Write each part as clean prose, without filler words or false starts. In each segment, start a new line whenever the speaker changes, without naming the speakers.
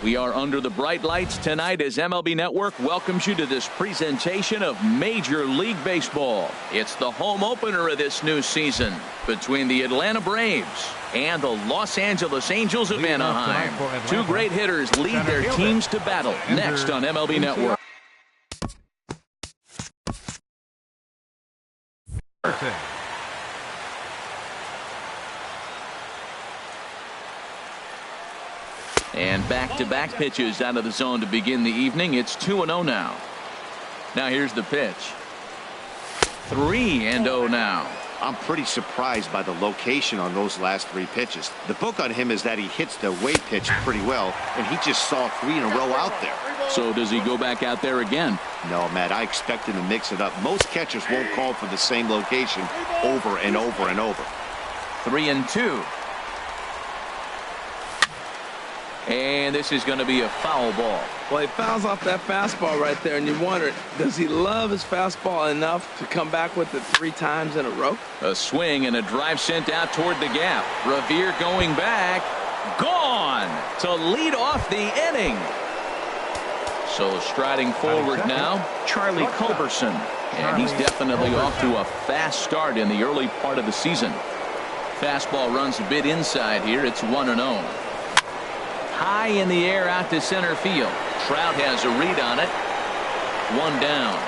We are under the bright lights tonight as MLB Network welcomes you to this presentation of Major League Baseball. It's the home opener of this new season between the Atlanta Braves and the Los Angeles Angels of Anaheim. Two great hitters lead their teams to battle next on MLB Network. And back-to-back pitches out of the zone to begin the evening. It's 2-0 now. Now here's the pitch. 3-0 now.
I'm pretty surprised by the location on those last three pitches. The book on him is that he hits the weight pitch pretty well, and he just saw 3 in a row out there.
So does he go back out there again?
No, Matt, I expect him to mix it up. Most catchers won't call for the same location over and over and over.
3-2. And this is going to be a foul ball.
Well, he fouls off that fastball right there, and you wonder, does he love his fastball enough to come back with it 3 times in a row?
A swing and a drive sent out toward the gap. Revere going back. Gone to lead off the inning. So striding forward now, Charlie Culberson. And he's definitely off to a fast start in the early part of the season. Fastball runs a bit inside here. It's 1-0. High in the air out to center field. Trout has a read on it. 1 down.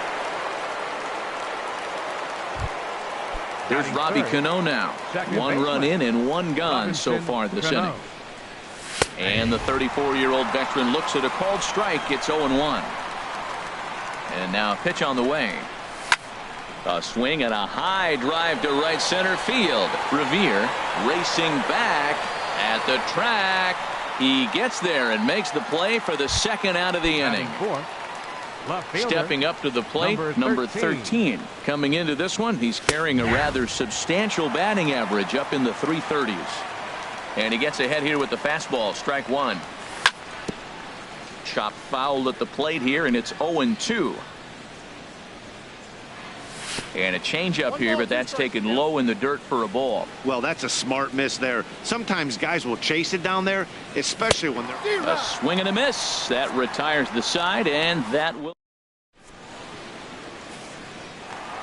There's Robbie Cano now. 1 run in and 1 gone so far this inning. And the 34-year-old veteran looks at a called strike. It's 0-1. And now a pitch on the way. A swing and a high drive to right center field. Revere racing back at the track. He gets there and makes the play for the second out of the inning. Stepping up to the plate, number 13. Coming into this one, he's carrying a rather substantial batting average up in the 330s. And he gets ahead here with the fastball. Strike 1. Chopped foul at the plate here, and it's 0-2. And a changeup here, but that's taken low in the dirt for a ball.
Well, that's a smart miss there. Sometimes guys will chase it down there, especially when they're...
A swing and a miss. That retires the side, and that will...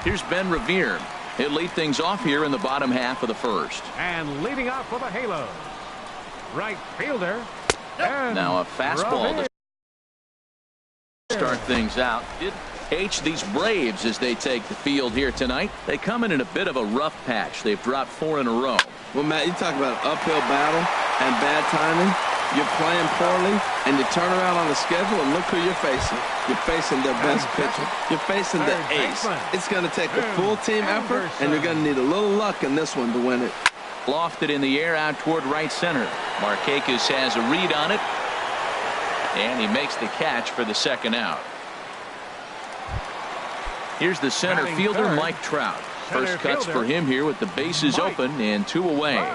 Here's Ben Revere. He'll lead things off here in the bottom half of the first.
And leading off for the Halo, right fielder.
Now a fastball to start things out. These Braves, as they take the field here tonight, they come in a bit of a rough patch. They've dropped 4 in a row.
Well, Matt, you talk about an uphill battle and bad timing. You're playing poorly, and you turn around on the schedule, and look who you're facing. You're facing their best pitcher. You're facing the ace. It's going to take a full team effort, and you're going to need a little luck in this one to win it.
Lofted in the air out toward right center. Markakis has a read on it, and he makes the catch for the second out. Here's the center fielder, Mike Trout. First cuts for him here with the bases open and 2 away.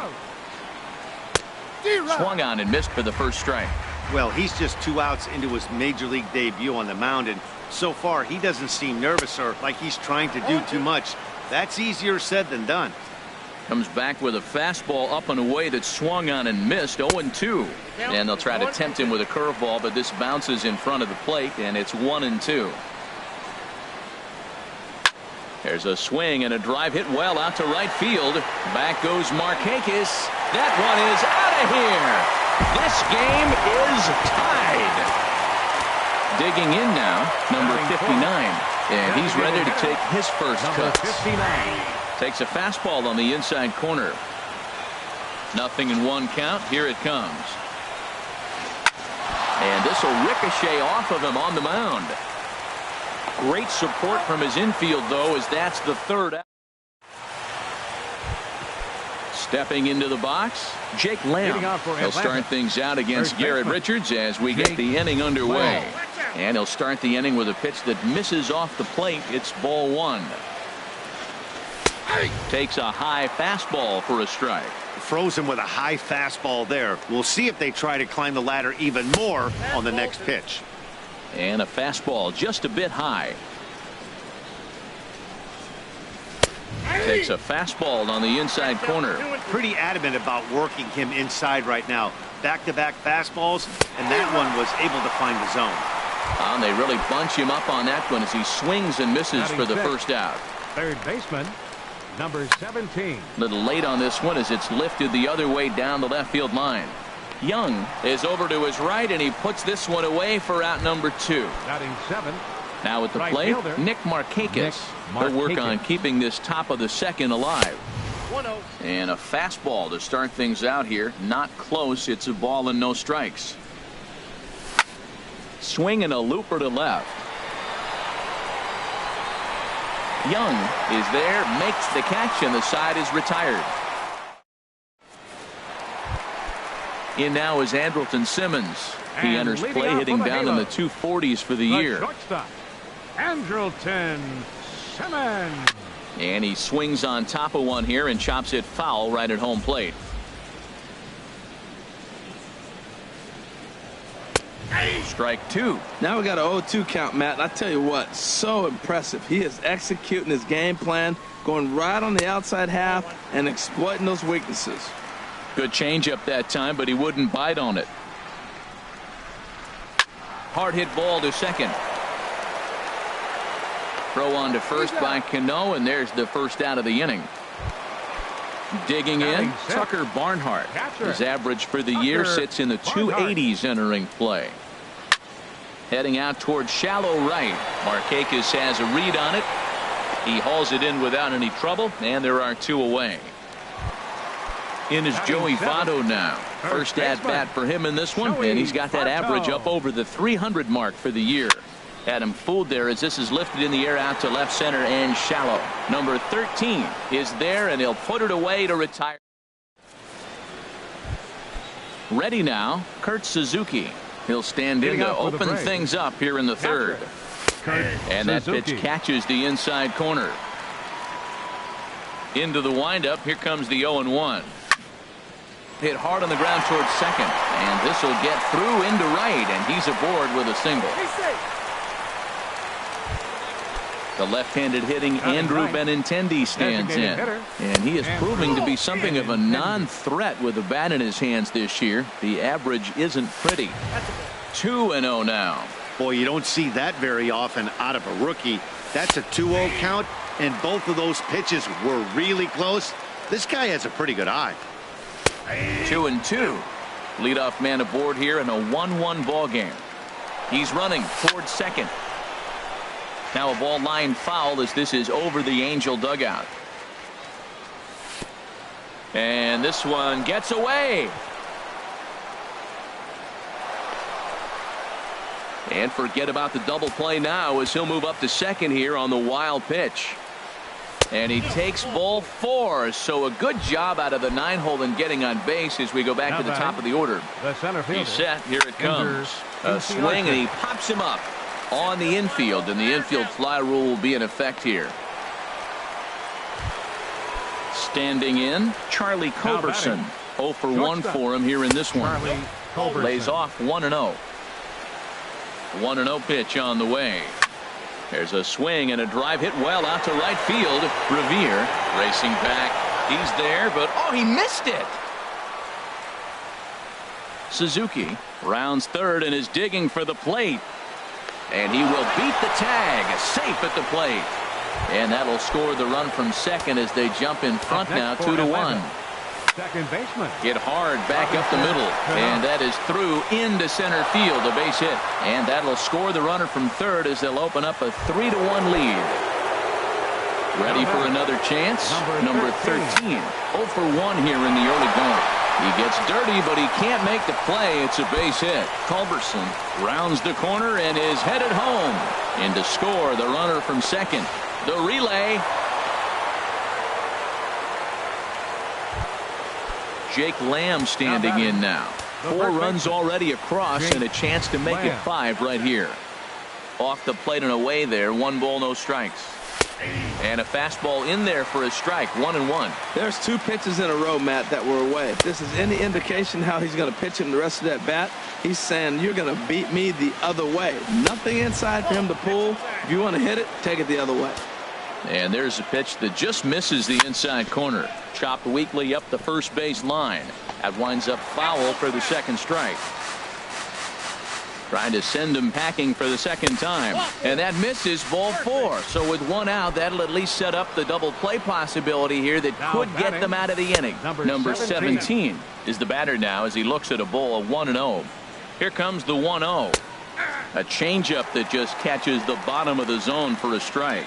Swung on and missed for the first strike.
Well, he's just 2 outs into his major league debut on the mound, and so far he doesn't seem nervous or like he's trying to do too much. That's easier said than done.
Comes back with a fastball up and away that swung on and missed. 0-2. And they'll try to tempt him with a curveball, but this bounces in front of the plate, and it's 1-2. There's a swing and a drive hit well out to right field. Back goes Markakis. That one is out of here. This game is tied. Digging in now, number 59. And he's ready to take his first cut. Takes a fastball on the inside corner. 0-1 count. Here it comes. And this will ricochet off of him on the mound. Great support from his infield, though, as that's the third out. Stepping into the box, Jake Lamb. He'll start things out against Garrett Richards as we get the inning underway. And he'll start the inning with a pitch that misses off the plate. It's ball 1. Takes a high fastball for a strike.
Frozen with a high fastball there. We'll see if they try to climb the ladder even more on the next pitch.
And a fastball just a bit high. Takes a fastball on the inside corner.
Pretty adamant about working him inside right now. Back-to-back fastballs, and that one was able to find the zone.
And they really bunch him up on that one as he swings and misses for the first out.
Third baseman, number 17.
A little late on this one as it's lifted the other way down the left field line. Young is over to his right, and he puts this one away for out number 2.
Batting 7.
Now at the
Right
plate,
fielder,
Nick Markakis. He'll work on keeping this top of the second alive.
1-0.
And a fastball to start things out here. Not close. It's a ball and no strikes. Swing and a looper to left. Young is there, makes the catch, and the side is retired. In now is Andrelton Simmons. He
And
enters
leading
play
off
hitting
for the
down in the
Halos,
240s for the year.
Shortstop, Andrelton Simmons.
And he swings on top of one here and chops it foul right at home plate. Strike 2.
Now we got an 0-2 count, Matt. And I tell you what, so impressive. He is executing his game plan, going right on the outside half and exploiting those weaknesses.
Good changeup that time, but he wouldn't bite on it. Hard hit ball to second. Throw on to first by Cano, and there's the first out of the inning. Digging in, Tucker Barnhart. His average for the year sits in the 280s entering play. Heading out towards shallow right. Markakis has a read on it. He hauls it in without any trouble, and there are 2 away. In is Joey Votto now. First at bat for him in this one, and he's got that average up over the 300 mark for the year. Had him fooled there as this is lifted in the air out to left center and shallow. Number 13 is there, and he'll put it away to retire. Ready now, Kurt Suzuki. He'll stand in to open things up here in the third. And that pitch catches the inside corner. Into the windup. Here comes the 0-1. Hit hard on the ground towards second, and this will get through into right, and he's aboard with a single. The left-handed hitting Andrew Benintendi stands in, and he is proving to be something of a non-threat with the bat in his hands this year. The average isn't pretty. 2-0 now.
Boy, you don't see that very often out of a rookie. That's a 2-0 count, and both of those pitches were really close. This guy has a pretty good eye.
2-2. Leadoff man aboard here in a 1-1 ball game. He's running towards second. Now a ball line foul as this is over the Angel dugout. And this one gets away. And forget about the double play now as he'll move up to second here on the wild pitch. And he takes ball 4. So a good job out of the 9-hole in getting on base as we go back to the top of the order. He's set. Here it comes. A swing, and he pops him up on the infield, and the infield fly rule will be in effect here. Standing in, Charlie Culberson. 0 for 1 for him here in this one. Lays off 1-0. 1-0 pitch on the way. There's a swing and a drive hit well out to right field. Revere racing back. He's there, but oh, he missed it. Suzuki rounds third and is digging for the plate. And he will beat the tag. Safe at the plate. And that'll score the run from second as they jump in front now 2-1.
Second baseman.
Get hard back up the middle. And that is through into center field. A base hit. And that'll score the runner from third as they'll open up a 3-1 lead. Ready for another chance? Number 13. 0 for 1 here in the early going. He gets dirty, but he can't make the play. It's a base hit. Culberson rounds the corner and is headed home. And to score the runner from second. The relay. Jake Lamb standing in now. 4 runs already across and a chance to make it 5 right here. Off the plate and away there. 1 ball, no strikes. And a fastball in there for a strike. 1-1.
There's 2 pitches in a row, Matt, that were away. If this is any indication how he's going to pitch him the rest of that bat, he's saying you're going to beat me the other way. Nothing inside for him to pull. If you want to hit it, take it the other way.
And there's a pitch that just misses the inside corner. Chopped weakly up the first base line. That winds up foul for the second strike. Trying to send him packing for the second time. And that misses, ball 4. So with 1 out, that'll at least set up the double play possibility here that could get them out of the inning. Number 17 is the batter now as he looks at a ball of 1-0. Here comes the 1-0. A changeup that just catches the bottom of the zone for a strike.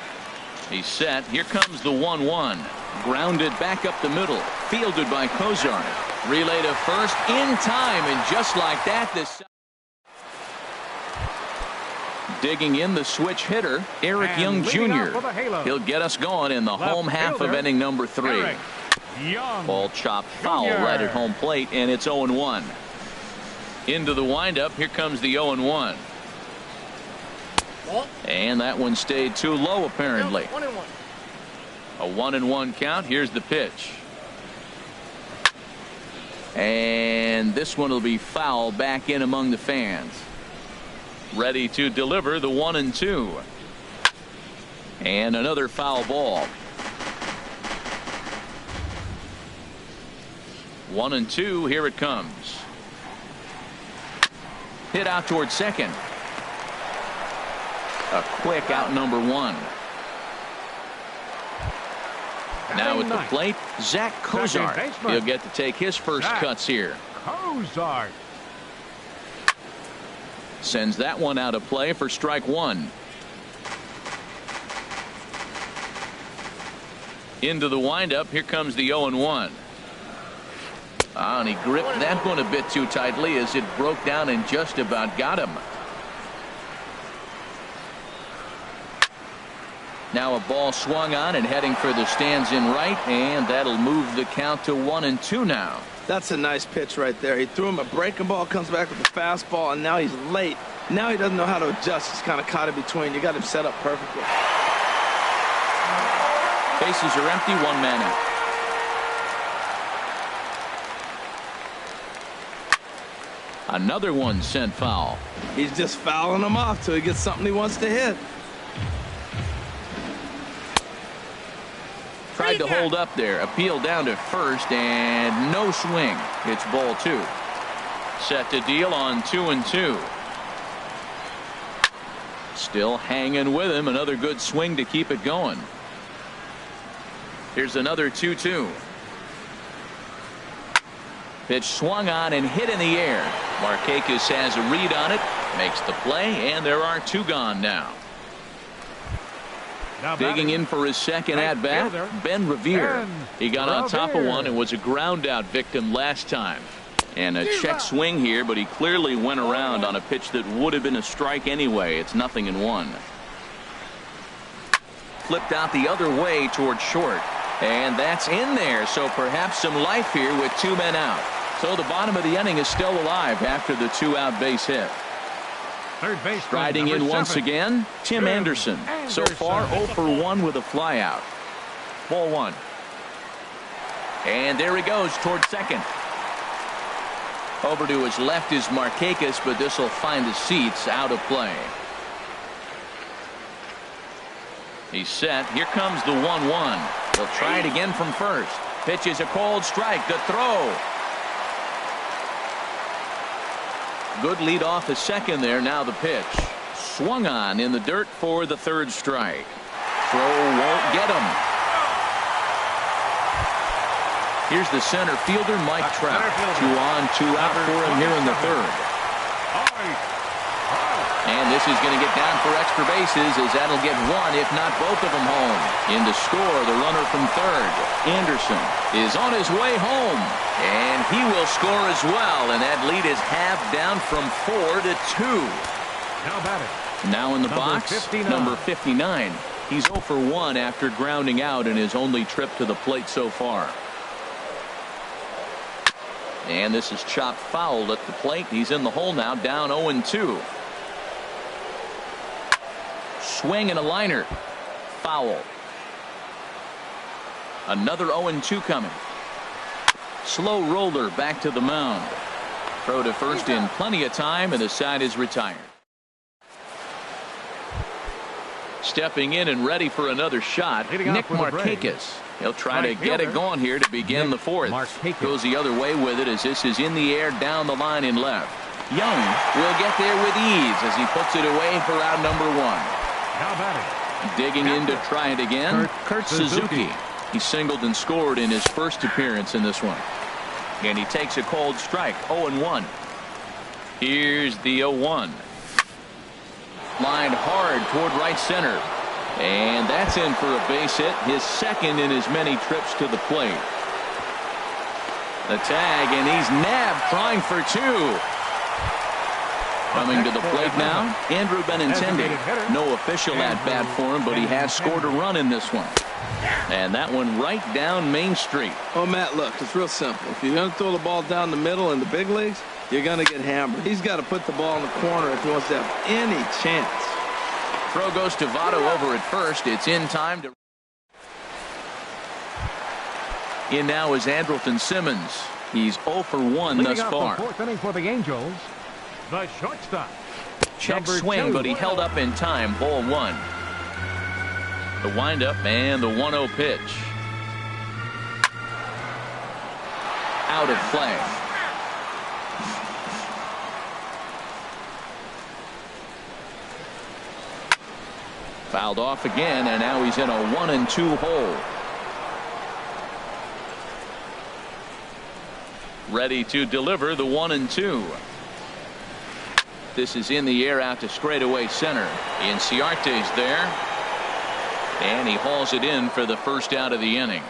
He's set. Here comes the 1-1. Grounded back up the middle. Fielded by Kozar. Relay to first in time. And just like that, this digging in the switch hitter, Eric Young Jr. He'll get us going in the home half of inning number 3. Ball chopped foul right at home plate, and it's 0-1. Into the windup. Here comes the 0-1. And that one stayed too low, apparently. A 1-1 count. Here's the pitch. And this one will be foul back in among the fans. Ready to deliver the 1-2. And another foul ball. 1-2. Here it comes. Hit out towards second. A quick out number 1. Now at the plate, Zach Kozar. He'll get to take his first cuts here.
Kozar
sends that one out of play for strike 1. Into the windup. Here comes the 0-1. And he gripped that one a bit too tightly as it broke down and just about got him. Now a ball swung on and heading for the stands in right, and that'll move the count to 1-2 now.
That's a nice pitch right there. He threw him a breaking ball, comes back with a fastball, and now he's late. Now he doesn't know how to adjust. He's kind of caught in between. You got him set up perfectly.
Bases are empty, 1 man out. Another one sent foul.
He's just fouling them off till he gets something he wants to hit.
Tried to hold up there. Appeal down to first and no swing. It's ball 2. Set to deal on 2-2. Still hanging with him. Another good swing to keep it going. Here's another 2-2. Pitch swung on and hit in the air. Markakis has a read on it. Makes the play, and there are 2 gone now. Digging in for his second at-bat, Ben Revere. He got on top of one and was a ground-out victim last time. And a check swing here, but he clearly went around on a pitch that would have been a strike anyway. It's 0-1. Flipped out the other way toward short. And that's in there, so perhaps some life here with 2 men out. So the bottom of the inning is still alive after the 2-out base hit. Striding in once again, Tim Anderson. So far 0 for 1 with a flyout. Ball 1. And there he goes toward second. Over to his left is Markakis, but this will find the seats out of play. He's set. Here comes the 1-1. He'll try it again from first. Pitch is a cold strike. The throw. Good lead off the second there. Now the pitch. Swung on in the dirt for the 3rd strike. Throw won't get him. Here's the center fielder, Mike Trout. 2 on, 2 out for him here in the 3rd. And this is going to get down for extra bases as that'll get 1, if not both of them home. In to score, the runner from 3rd. Anderson is on his way home. And he will score as well. And that lead is halved down from 4 to 2. Now in the box, 59. Number 59. He's 0 for 1 after grounding out in his only trip to the plate so far. And this is chopped foul at the plate. He's in the hole now, down 0-2. Swing and a liner. Foul. Another 0-2 coming. Slow roller back to the mound. Throw to first in plenty of time, and the side is retired. Stepping in and ready for another shot, Nick Markakis. He'll try to get it going here to begin the fourth. Goes the other way with it as this is in the air down the line in left. Young will get there with ease as he puts it away for out number one. Digging in to try it again, Kurt Suzuki. He singled and scored in his first appearance in this one. And he takes a cold strike, 0-1. Here's the 0-1. Lined hard toward right center. And that's in for a base hit, his second in as many trips to the plate. The tag, and he's nabbed, trying for two. Coming to the plate now, Andrew Benintendi. No official at-bat for him, but he has scored a run in this one. And that one right down Main Street.
Oh, Matt, look, it's real simple. If you're going to throw the ball down the middle in the big leagues, you're going to get hammered. He's got to put the ball in the corner if he wants to have any chance.
Throw goes to Votto over at first. It's in time to... In now is Andrelton Simmons. He's 0 for 1 thus far.
Fourth inning for the Angels. The shortstop.
Check swing, but he held up in time. Ball one. The windup and the 1-0 pitch. Out of play. Fouled off again, and now he's in a 1-2 hole. Ready to deliver the 1-2. This is in the air out to straightaway center. Inciarte's there. And he hauls it in for the first out of the inning.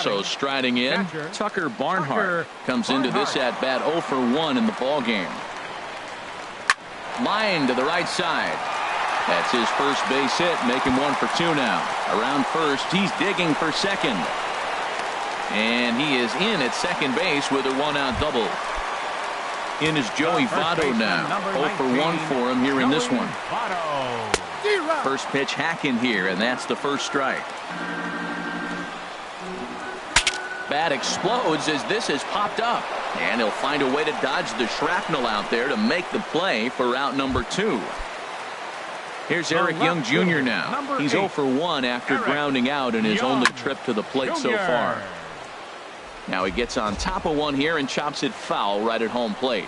So striding in, Tucker Barnhart comes into this at bat 0 for 1 in the ball game. Line to the right side. That's his first base hit, making 1 for 2 now. Around first, he's digging for second. And he is in at second base with a 1-out double. In is Joey Votto now. 0 for 1 for him here in this one. First pitch hacking here, and that's the first strike. Bat explodes as this has popped up. And he'll find a way to dodge the shrapnel out there to make the play for out number 2. Here's Eric Young Jr. now. He's 0 for 1 after grounding out in his only trip to the plate so far. Now he gets on top of one here and chops it foul right at home plate.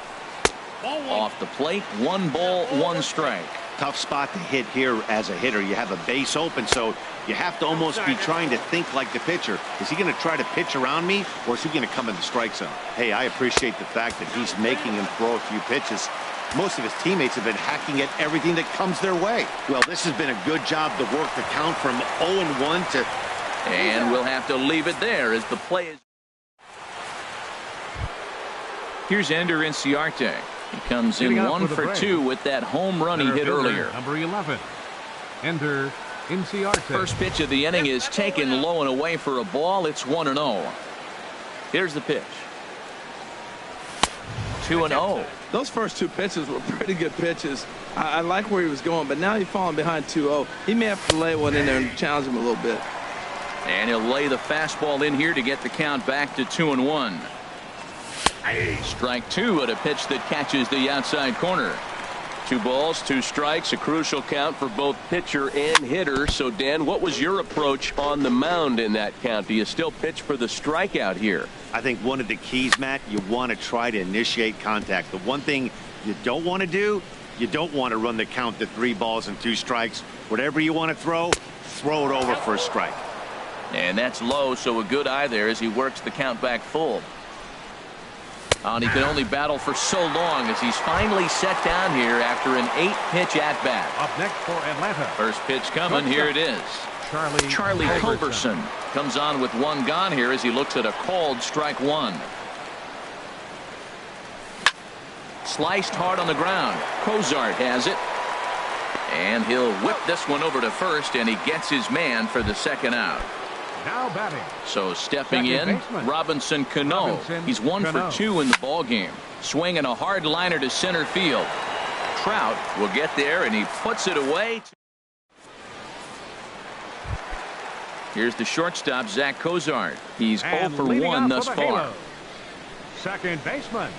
Off the plate, 1 ball, 1 strike.
Tough spot to hit here as a hitter. You have a base open, so you have to almost be trying to think like the pitcher. Is he going to try to pitch around me, or is he going to come in the strike zone? Hey, I appreciate the fact that he's making him throw a few pitches. Most of his teammates have been hacking at everything that comes their way. Well, this has been a good job to work the count from 0-1 to...
And we'll have to leave it there as the play is... Here's Ender Inciarte. He comes in 1 for 2 with that home run he hit earlier.
Number 11, Ender Inciarte.
First pitch of the inning is taken low and away for a ball. It's 1-0. Here's the pitch. 2-0.
Those first 2 pitches were pretty good pitches. I like where he was going, but now he's falling behind 2-0. He may have to lay one in there and challenge him a little bit.
And he'll lay the fastball in here to get the count back to 2-1. Strike 2 at a pitch that catches the outside corner. 2 balls, 2 strikes, a crucial count for both pitcher and hitter. So, Dan, what was your approach on the mound in that count? Do you still pitch for the strikeout here?
I think one of the keys, Matt, you want to try to initiate contact. The one thing you don't want to do, you don't want to run the count to 3 balls and 2 strikes. Whatever you want to throw it over for a strike.
And that's low, so a good eye there as he works the count back full. And he can only battle for so long as he's finally set down here after an 8-pitch at-bat.
Up next for Atlanta.
First pitch coming. Here it is. Charlie Culberson comes on with 1 gone here as he looks at a called strike 1. Sliced hard on the ground. Cozart has it. And he'll whip this one over to first, and he gets his man for the second out.
Now batting.
So stepping in, Robinson Cano. He's 1 for 2 in the ball game. Swinging a hard liner to center field. Trout will get there, and he puts it away. Here's the shortstop, Zach Cozart. He's 0 for 1 thus far.
Second baseman.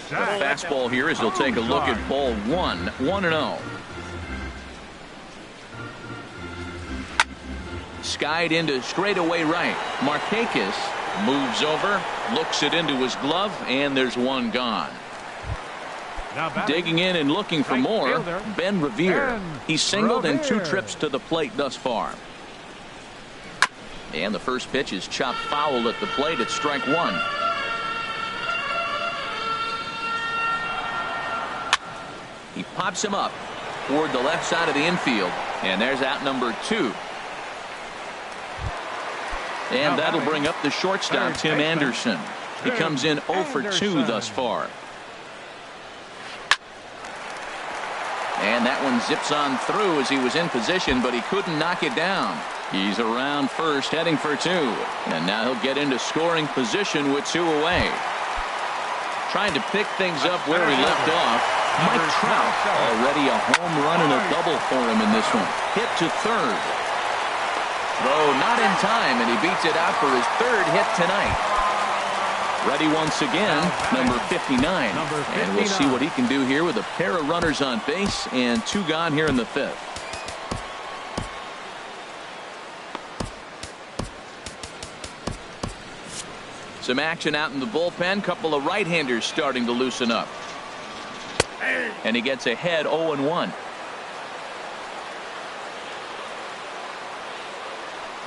The fastball here as he'll take a look at ball 1. 1-0. skied into straightaway right. Markakis moves over, looks it into his glove, and there's one gone. Digging in and looking for more, Ben Revere. He's singled in 2 trips to the plate thus far. And the first pitch is chopped foul at the plate at strike 1. He pops him up toward the left side of the infield, and there's out number 2. And that'll bring up the shortstop, Tim Anderson. He comes in 0 for 2 thus far. And that one zips on through as he was in position, but he couldn't knock it down. He's around first, heading for 2. And now he'll get into scoring position with 2 away. Trying to pick things up where he left off. Mike Trout, already a home run and a double for him in this one. Hit to third. Throw not in time, and he beats it out for his 3rd hit tonight. Ready once again, number 59. And we'll see what he can do here with a pair of runners on base and 2 gone here in the 5th. Some action out in the bullpen. Couple of right-handers starting to loosen up. And he gets ahead 0-1.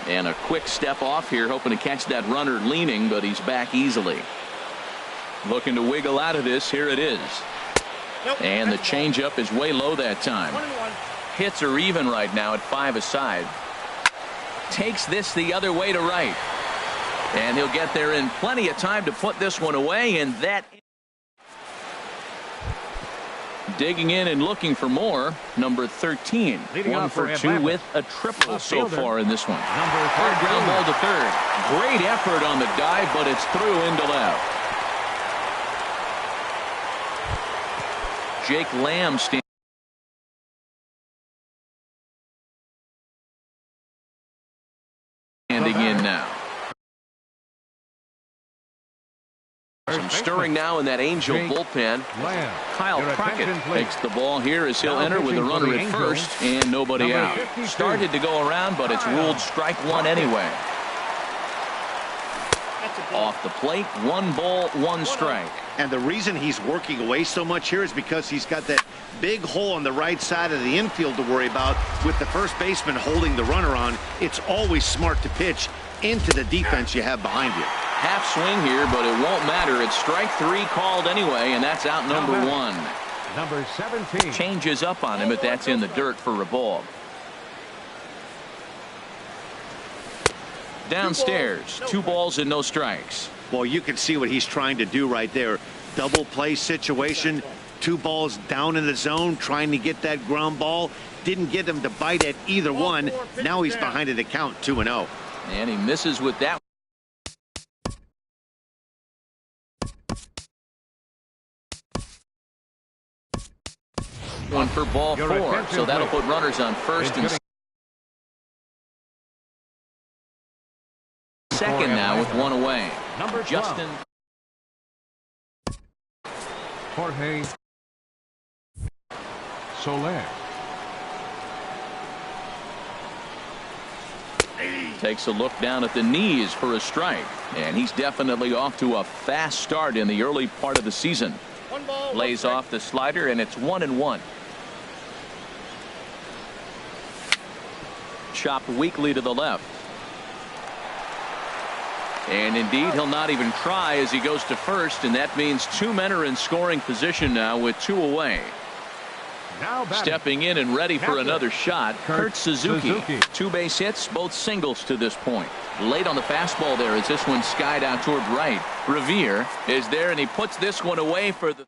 And a quick step off here, hoping to catch that runner leaning, but he's back easily. Looking to wiggle out of this. Here it is. And the changeup is way low that time. Hits are even right now at 5 aside. Takes this the other way to right. And he'll get there in plenty of time to put this one away, and that. Digging in and looking for more, number 13. 1 for 2 with a triple so far in this one. Hard ground ball to third. Great effort on the dive, but it's through into left. Jake Lamb standing in now. Some stirring now in that Angel bullpen. Kyle Crockett takes the ball here as he'll enter with a runner at first and nobody out. Started to go around, but it's ruled strike 1 anyway. Off the plate, 1 ball, 1 strike.
And the reason he's working away so much here is because he's got that big hole on the right side of the infield to worry about. With the first baseman holding the runner on, it's always smart to pitch into the defense you have behind you.
Half swing here, but it won't matter. It's strike 3 called anyway, and that's out number 1.
Number 17.
Changes up on him, but that's in the dirt for a ball. Downstairs, 2 balls and no strikes.
Well, you can see what he's trying to do right there. Double play situation. 2 balls down in the zone, trying to get that ground ball. Didn't get him to bite at either one. Now he's behind an account 2-0.
And he misses with that. One for ball 4, so that'll put runners on first and second now with 1 away. Justin
Jorge Soler
takes a look down at the knees for a strike, and he's definitely off to a fast start in the early part of the season. Lays off the slider, and it's 1-1. Chopped weakly to the left. And indeed, he'll not even try as he goes to first, and that means 2 men are in scoring position now with 2 away. Stepping in and ready for another shot, Kurt Suzuki. 2 base hits, both singles to this point. Late on the fastball there as this one skied out toward right. Revere is there, and he puts this one away for the.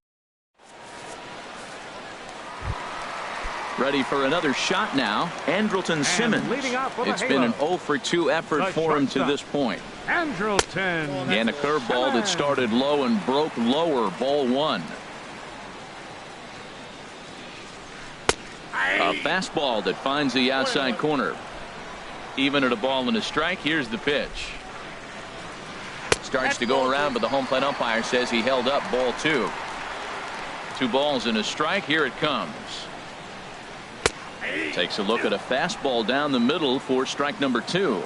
Ready for another shot now. Andrelton Simmons. It's been an 0 for 2 effort for him to this point.
Andrelton.
And a curveball that started low and broke lower. Ball 1. A fastball that finds the outside corner. Even at a ball and a strike, here's the pitch. Starts to go around, but the home plate umpire says he held up ball 2. 2 balls and a strike. Here it comes. Takes a look at a fastball down the middle for strike number 2.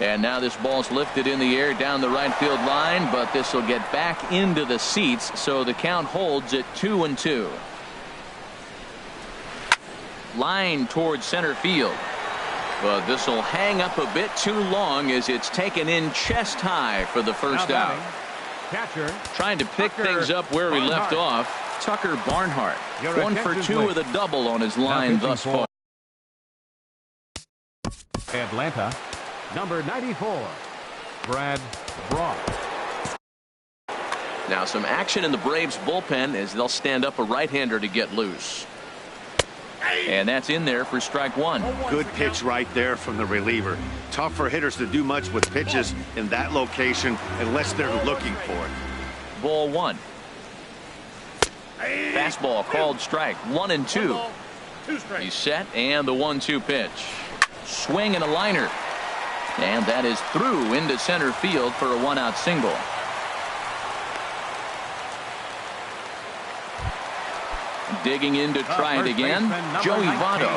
And now this ball's lifted in the air down the right field line, but this will get back into the seats, so the count holds at 2-2. Line towards center field, but this will hang up a bit too long as it's taken in chest high for the first out.
Catcher.
Trying to pick things up where we left off. Tucker Barnhart, 1 for 2 with a double on his line thus far.
Atlanta, number 94, Brad Brock.
Now some action in the Braves bullpen as they'll stand up a right-hander to get loose. And that's in there for strike 1.
Good pitch right there from the reliever. Tough for hitters to do much with pitches in that location unless they're looking for it.
Ball 1. Fastball called strike. 1-2. He's set, and the 1-2 pitch. Swing and a liner. And that is through into center field for a 1-out single. Digging in to try it again, Joey Votto.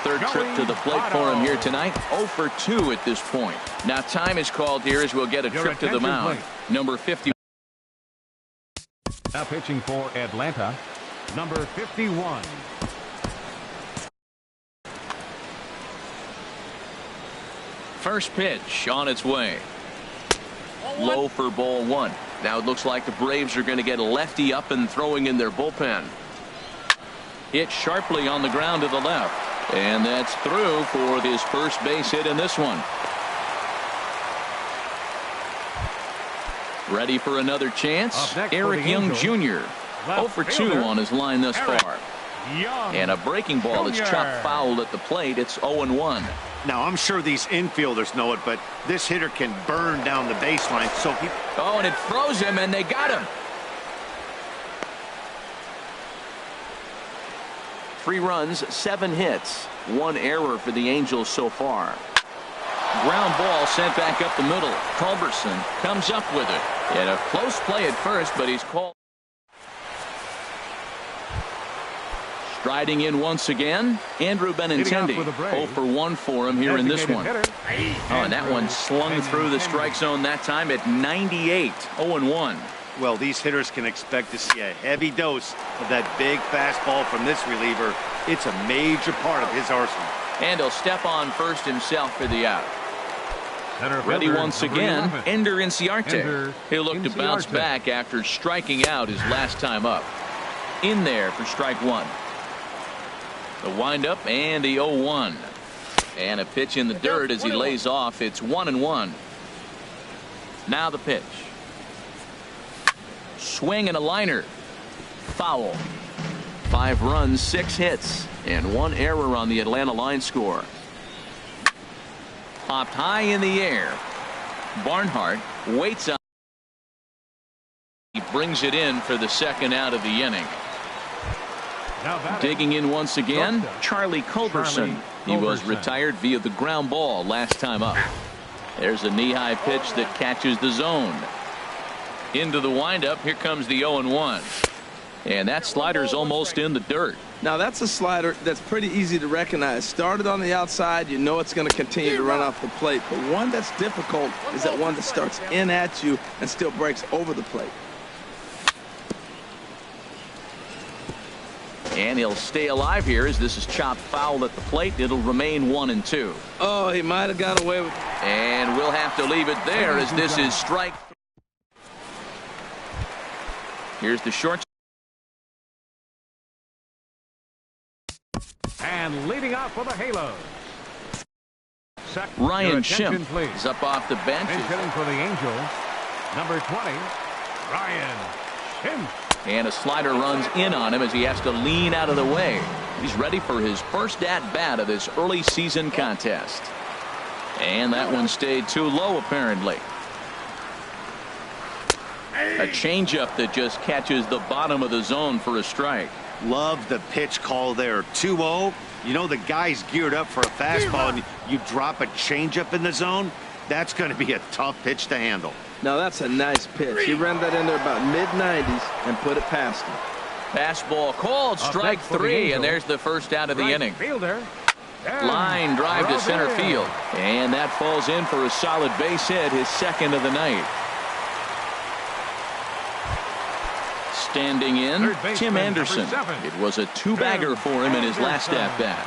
Third trip to the plate for him here tonight. 0 for 2 at this point. Now time is called here as we'll get a trip to the mound. Number 50.
Now pitching for Atlanta, number 51.
First pitch on its way. Low for ball 1. Now it looks like the Braves are going to get a lefty up and throwing in their bullpen. Hit sharply on the ground to the left, and that's through for his first base hit in this one. Ready for another chance? Eric Young Jr. 0 for 2 on his line thus far. And a breaking ball that's chopped foul at the plate. It's 0-1.
Now I'm sure these infielders know it, but this hitter can burn down the baseline. So
oh, and it froze him, and they got him. 3 runs, 7 hits, 1 error for the Angels so far. Ground ball sent back up the middle. Culberson comes up with it. And a close play at first, but he's called. Striding in once again, Andrew Benintendi. 0 for 1 for him here in this one. Oh, and that one slung through the strike zone that time at 98. 0-1.
Well, these hitters can expect to see a heavy dose of that big fastball from this reliever. It's a major part of his arsenal.
And he'll step on first himself for the out. Ready once again, Ender Inciarte. He'll look to bounce back after striking out his last time up. In there for strike 1. The windup and the 0-1. And a pitch in the dirt as he lays off. It's 1-1. Now the pitch. Swing and a liner. Foul. 5 runs, 6 hits, and 1 error on the Atlanta line score. Popped high in the air. Barnhart waits on. He brings it in for the second out of the inning. Digging in once again, Charlie Culberson. He was retired via the ground ball last time up. There's a knee-high pitch that catches the zone. Into the windup. Here comes the 0-1. And that slider's almost in the dirt.
Now that's a slider that's pretty easy to recognize. Started on the outside, you know it's going to continue to run off the plate. But one that's difficult is that one that starts in at you and still breaks over the plate.
And he'll stay alive here as this is chopped foul at the plate. It'll remain 1-2.
Oh, he might have got away with it.
And we'll have to leave it there as this is strike. Here's the short.
And leading out for the Halos,
Ryan Schimpf is up off the bench.
Bench hitting for the Angels, number 20, Ryan Schimpf.
And a slider runs in on him as he has to lean out of the way. He's ready for his first at-bat of this early season contest. And that one stayed too low, apparently. A changeup that just catches the bottom of the zone for a strike.
Love the pitch call there. 2-0. You know the guy's geared up for a fastball, and you drop a changeup in the zone. That's going to be a tough pitch to handle.
Now that's a nice pitch. He ran that in there about mid-90s and put it past him.
Fastball called, strike three, and there's the first out of the inning.
Fielder.
Line drive to center field, and that falls in for a solid base hit, his second of the night. Standing in, Tim Anderson. It was a two-bagger for him in his last at-bat.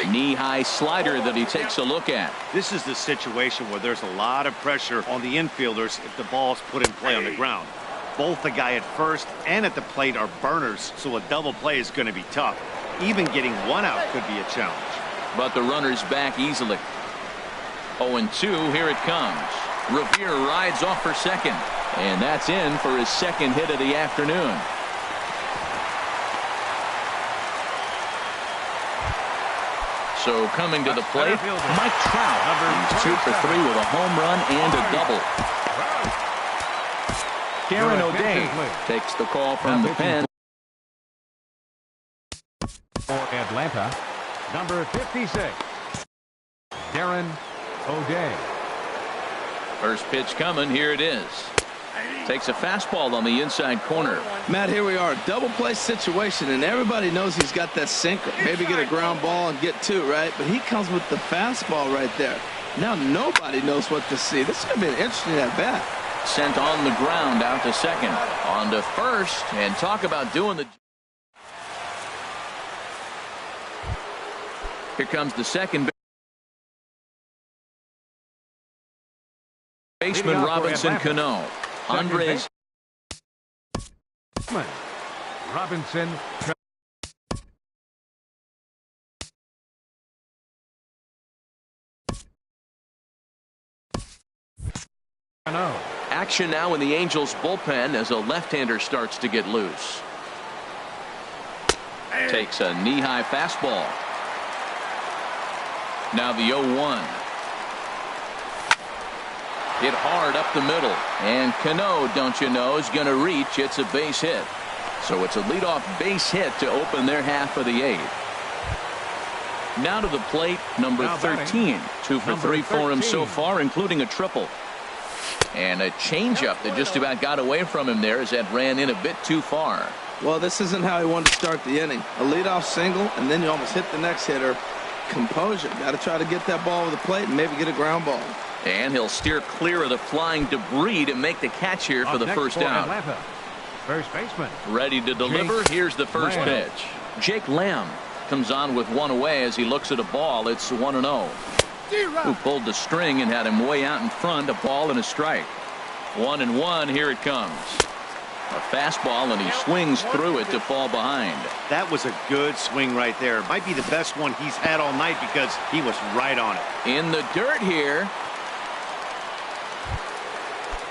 Knee-high slider that he takes a look at.
This is the situation where there's a lot of pressure on the infielders if the ball's put in play on the ground. Both the guy at first and at the plate are burners, so a double play is going to be tough. Even getting one out could be a challenge.
But the runner's back easily. 0-2, here it comes. Revere rides off for second, and that's in for his second hit of the afternoon. So coming to the plate, Mike Trout. He's 2 for 3 with a home run and a double. Karen O'Day takes the call from the pen.
For Atlanta, number 56, Darren O'Day.
First pitch coming, here it is. Takes a fastball on the inside corner.
Matt, here we are, double play situation, and everybody knows he's got that sinker. Maybe get a ground ball and get two, right? But he comes with the fastball right there. Now nobody knows what to see. This is going to be an interesting at bat.
Sent on the ground out to second. On to first, and talk about doing the... Here comes the second baseman, Robinson Cano. Andres.
Robinson. Cano.
Action now in the Angels bullpen as a left-hander starts to get loose. Takes a knee-high fastball. Now the 0-1. Hit hard up the middle. And Cano, don't you know, is going to reach. It's a base hit. So it's a leadoff base hit to open their half of the eighth. Now to the plate, number 13. 2 for 3 for him so far, including a triple. And a changeup that just about got away from him there as that ran in a bit too far.
Well, this isn't how he wanted to start the inning. A leadoff single, and then you almost hit the next hitter. Composure. Got to try to get that ball over the plate and maybe get a ground ball.
And he'll steer clear of the flying debris to make the catch here for the first out.
Atlanta, first baseman.
Ready to deliver. Here's the first pitch. Jake Lamb comes on with one away as he looks at a ball. It's 1-0. Who pulled the string and had him way out in front. A ball and a strike. 1-1. Here it comes. A fastball, and he swings through it to fall behind.
That was a good swing right there. Might be the best one he's had all night because he was right on it.
In the dirt here.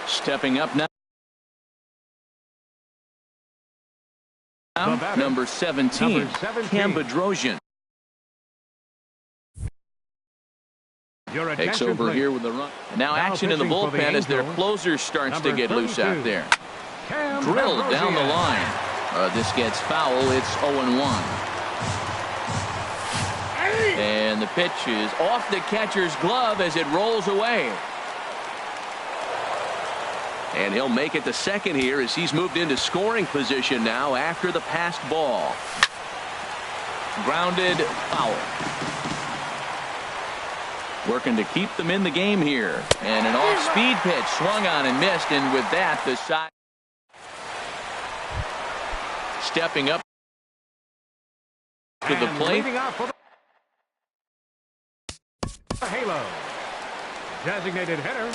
Stepping up now. Number 17, Cam Bedrosian. Takes over here with the run. Now action in the bullpen as their closer starts to get loose out there. Drilled down the line. This gets foul. It's 0-1. And the pitch is off the catcher's glove as it rolls away. And he'll make it to second here as he's moved into scoring position now after the passed ball. Grounded, foul. Working to keep them in the game here. And an off-speed pitch swung on and missed. And with that, the side stepping up to the plate.
Halo. Designated hitter,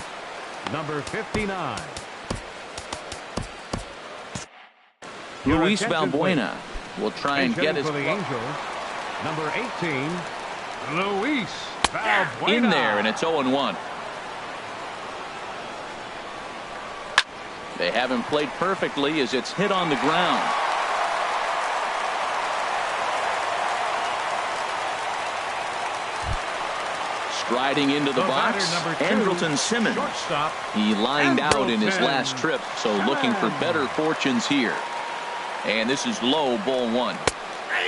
number 59.
Luis Valbuena will try and get his
for the Angels, number 18, Luis Valbuena.
In there, and it's 0-1. They haven't played perfectly as it's hit on the ground. Striding into the box, Andrelton Simmons. He lined out in his last trip, so looking for better fortunes here. And this is low, ball one.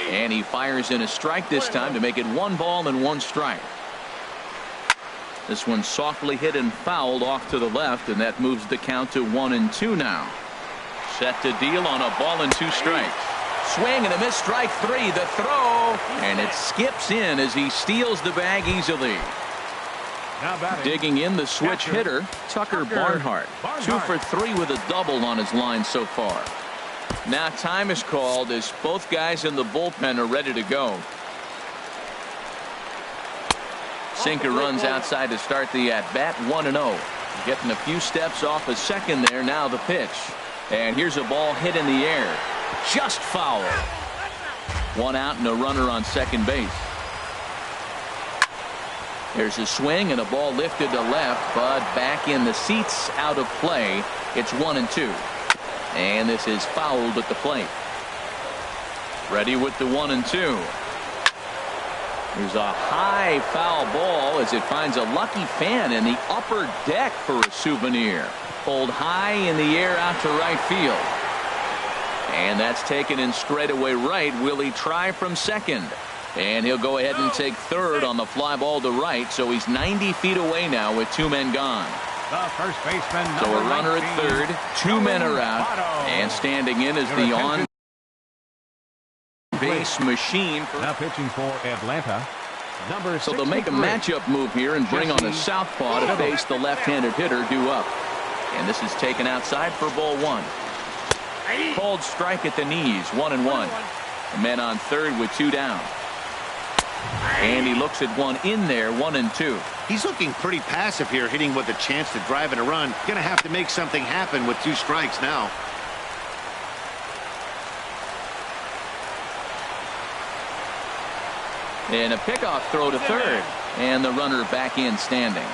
And he fires in a strike this time to make it 1 ball and 1 strike. This one softly hit and fouled off to the left, and that moves the count to 1-2 now. Set to deal on a ball and 2 strikes. Swing and a miss, strike 3. The throw, and it skips in as he steals the bag easily. Digging in, the switch hitter, Tucker Barnhart. 2 for 3 with a double on his line so far. Now time is called as both guys in the bullpen are ready to go. Sinker runs outside to start the at-bat, 1-0. Getting a few steps off a second there. Now the pitch. And here's a ball hit in the air. Just foul. 1 out and a runner on second base. There's a swing and a ball lifted to left, but back in the seats, out of play. It's 1-2. And this is fouled at the plate. Ready with the 1-2. There's a high foul ball as it finds a lucky fan in the upper deck for a souvenir. Pulled high in the air out to right field. And that's taken in straightaway right. Will he try from second? And he'll go ahead and take third on the fly ball to right. So he's 90 feet away now with 2 men gone.
The first baseman,
so a runner at third. 2 men are out. And standing in is the on base machine.
Now pitching for Atlanta.
So they'll make a matchup move here and bring on a southpaw to face the left-handed hitter due up. And this is taken outside for ball 1. Called strike at the knees, 1-1. A man on third with 2 down. And he looks at one in there, 1-2.
He's looking pretty passive here, hitting with a chance to drive in a run. Gonna have to make something happen with 2 strikes now.
And a pickoff throw to third. And the runner back in standing.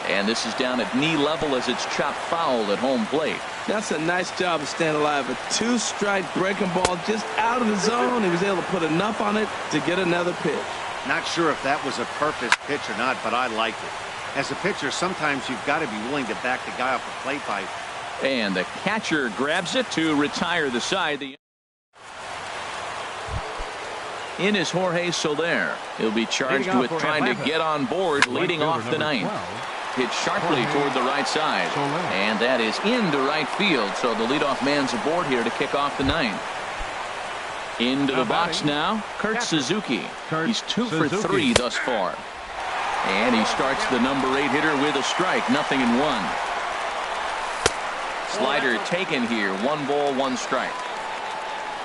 And this is down at knee level as it's chopped foul at home plate.
That's a nice job of staying alive. A 2-strike breaking ball just out of the zone. He was able to put enough on it to get another pitch.
Not sure if that was a purpose pitch or not, but I liked it. As a pitcher, sometimes you've got to be willing to back the guy off the plate by.
And the catcher grabs it to retire the side. In is Jorge Soler. He'll be charged with trying to get on board, leading off the ninth. Hit sharply toward the right side. And that is into right field. So the leadoff man's aboard here to kick off the ninth. Into the box now, Kurt Suzuki. He's 2 for 3 thus far. And he starts the number 8 hitter with a strike. 0-1. Slider taken here. 1 ball, 1 strike.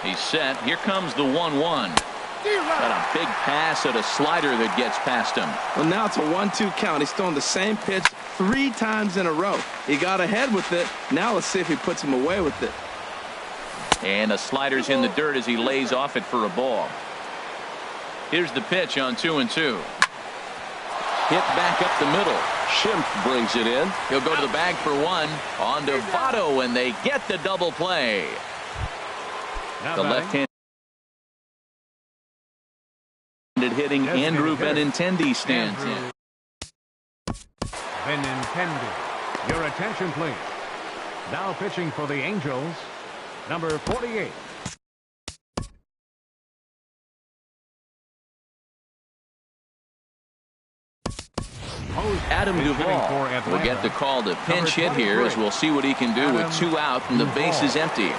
He's set. Here comes the 1-1. Got a big pass at a slider that gets past him.
Well, now it's a 1-2 count. He's throwing the same pitch 3 times in a row. He got ahead with it. Now let's see if he puts him away with it.
And the slider's in the dirt as he lays off it for a ball. Here's the pitch on 2-2. Hit back up the middle. Schimpf brings it in. He'll go to the bag for 1. On to Votto, and they get the double play. The left-handed hitting Andrew Benintendi stands in.
Benintendi. Your attention, please. Now pitching for the Angels, number 48.
Adam Duvall will get the call to pinch hit here, as we'll see what he can do with 2 out and the base is empty.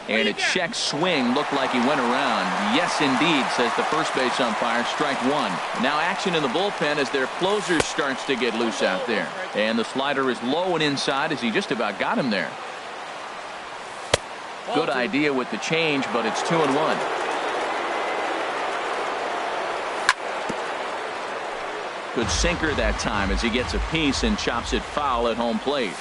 And a check swing looked like he went around. Yes, indeed, says the first base umpire. Strike 1. Now action in the bullpen as their closer starts to get loose out there. And the slider is low and inside as he just about got him there. Good idea with the change, but it's 2-1. Good sinker that time as he gets a piece and chops it foul at home plate.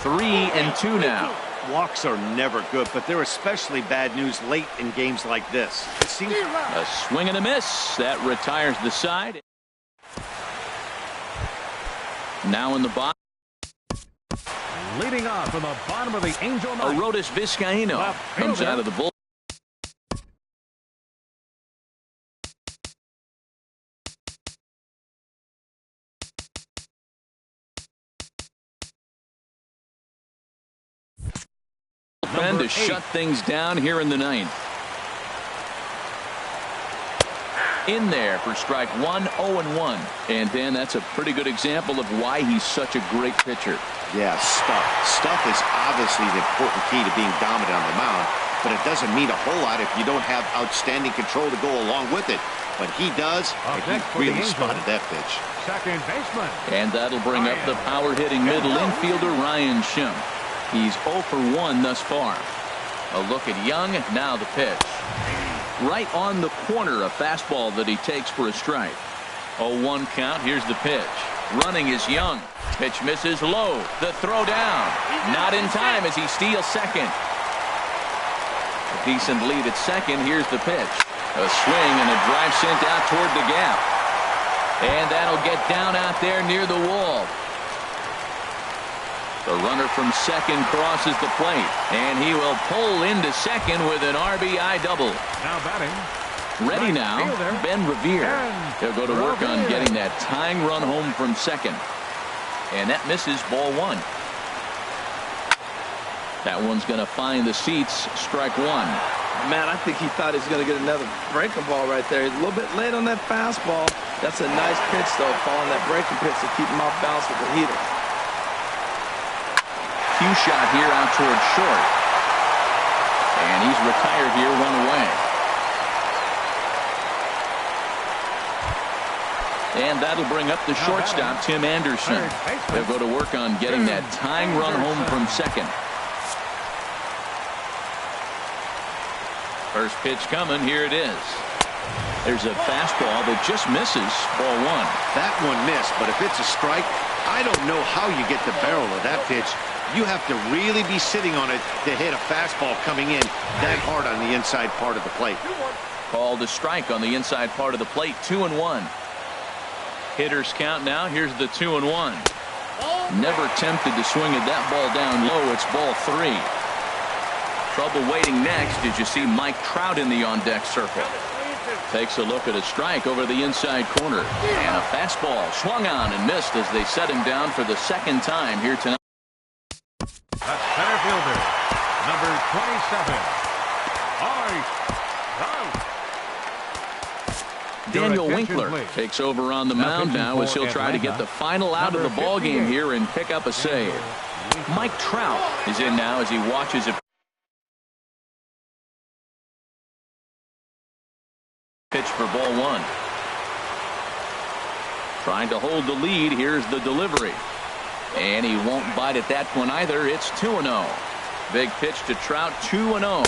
3-2 now.
Walks are never good, but they're especially bad news late in games like this. It seems
a swing and a miss that retires the side. Now in the box,
leading off from the bottom of the Angel ninth,
Arodys Vizcaíno comes out of the bull. To shut things down here in the ninth. In there for strike one, 0-1. And Dan, that's a pretty good example of why he's such a great pitcher.
Yeah, stuff. Stuff is obviously the important key to being dominant on the mound, but it doesn't mean a whole lot if you don't have outstanding control to go along with it. But he does, and he really spotted that pitch.
Second baseman.
And that'll bring up the power-hitting middle infielder, Ryan Schimpf. He's 0 for 1 thus far. A look at Young, now the pitch. Right on the corner, a fastball that he takes for a strike. 0-1 count, here's the pitch. Running is Young. Pitch misses low. The throw down. Not in time as he steals second. A decent lead at second, here's the pitch. A swing and a drive sent out toward the gap. And that'll get down out there near the wall. The runner from second crosses the plate, and he will pull into second with an RBI double.
Now batting.
Ready now, Ben Revere. He'll go to work on getting that tying run home from second. And that misses, ball one. That one's going to find the seats, strike one.
Man, I think he thought he was going to get another breaking ball right there. He's a little bit late on that fastball. That's a nice pitch, though, following that breaking pitch to keep him off balance with the heater.
Cue shot here out towards short. And he's retired here, one away. And that'll bring up the shortstop, Tim Anderson. They'll go to work on getting that tying run home from second. First pitch coming, here it is. There's a fastball that just misses, ball one.
That one missed, but if it's a strike, I don't know how you get the barrel of that pitch. You have to really be sitting on it to hit a fastball coming in that hard on the inside part of the plate.
Called a strike on the inside part of the plate, 2-1. Hitters count now. Here's the 2-1. Never tempted to swing at that ball down low. It's ball three. Trouble waiting next. Did you see Mike Trout in the on-deck circle? Takes a look at a strike over the inside corner. And a fastball swung on and missed as they set him down for the second time here tonight.
That's center fielder, number 27.
Daniel Winkler takes over on the mound now as he'll try to get the final out of the ball game here and pick up a save. Mike Trout is in now as he watches it. Pitch for ball one. Trying to hold the lead. Here's the delivery. And he won't bite at that one either. It's 2-0. Big pitch to Trout, 2-0.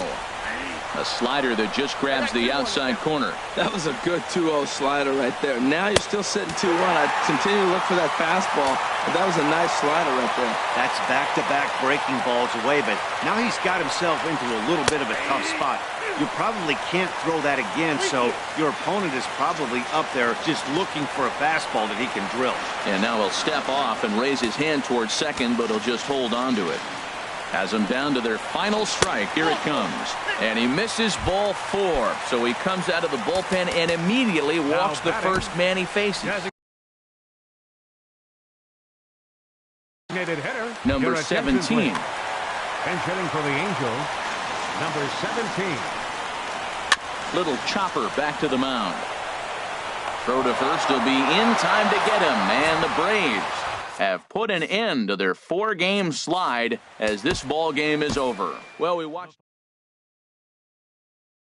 A slider that just grabs the outside corner.
That was a good 2-0 slider right there. Now you're still sitting 2-1. I continue to look for that fastball, but that was a nice slider right there.
That's back-to-back breaking balls away, but now he's got himself into a little bit of a tough spot. You probably can't throw that again, so your opponent is probably up there just looking for a fastball that he can drill.
And now he'll step off and raise his hand towards second, but he'll just hold on to it. Has them down to their final strike. Here it comes. And he misses ball four. So he comes out of the bullpen and immediately walks the first man he faces. Number 17.
And hitting for the Angels, number 17.
Little chopper back to the mound. Throw to first will be in time to get him. And the Braves have put an end to their 4-game slide as this ball game is over. Well, we watched